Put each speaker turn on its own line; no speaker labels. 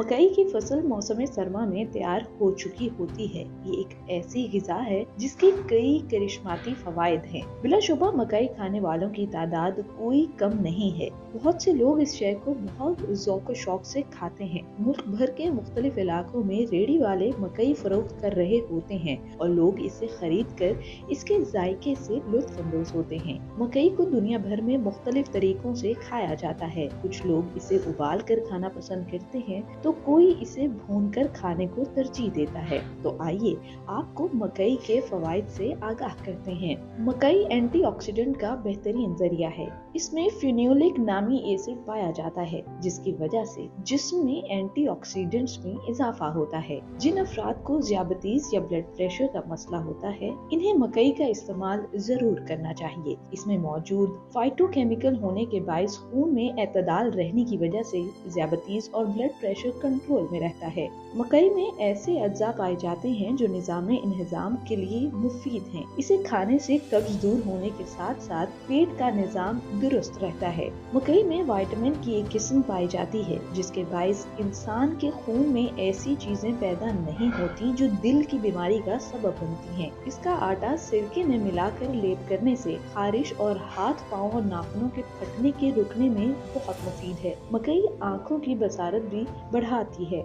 मकई की फसल मौसम सरमा में तैयार हो चुकी होती है। ये एक ऐसी गिजा है जिसके कई करिश्माती फवायद हैं। बिलाशुबा मकई खाने वालों की तादाद कोई कम नहीं है। बहुत से लोग इस शय को बहुत ज़ौक़ शौक से खाते हैं। मुल्क भर के मुख्तलिफ इलाकों में रेडी वाले मकई फरोख्त कर रहे होते हैं और लोग इसे खरीद कर इसके जायके से लुत्फ अंदोज होते हैं। मकई को दुनिया भर में मुख्तलिफ तरीकों से खाया जाता है। कुछ लोग इसे उबाल कर खाना पसंद करते हैं तो कोई इसे भूनकर खाने को तरजीह देता है। तो आइए आपको मकई के फवायद से आगाह करते हैं। मकई एंटीऑक्सीडेंट का बेहतरीन जरिया है। इसमें फिनोलिक नामी एसिड पाया जाता है जिसकी वजह से जिस्म में एंटीऑक्सीडेंट्स में इजाफा होता है। जिन अफराद को ज़ियाबतीस या ब्लड प्रेशर का मसला होता है इन्हें मकई का इस्तेमाल जरूर करना चाहिए। इसमें मौजूद फाइटोकेमिकल होने के बायस खून में एतदाल रहने की वजह से ज़ियाबतीस और ब्लड प्रेशर कंट्रोल में रहता है। मकई में ऐसे अज्जा पाए जाते हैं जो निज़ाम इंहिज़ाम के लिए मुफीद हैं। इसे खाने से कब्ज दूर होने के साथ साथ पेट का निज़ाम दुरुस्त रहता है। मकई में विटामिन की एक किस्म पाई जाती है जिसके बायस इंसान के खून में ऐसी चीजें पैदा नहीं होती जो दिल की बीमारी का सबब बनती हैं। इसका आटा सिरके में मिलाकर लेप करने से खारिश और हाथ पाँव और नाखूनों के फटने के रुकने में बहुत मुफीद है। मकई आँखों की बसारत भी बढ़ाती है।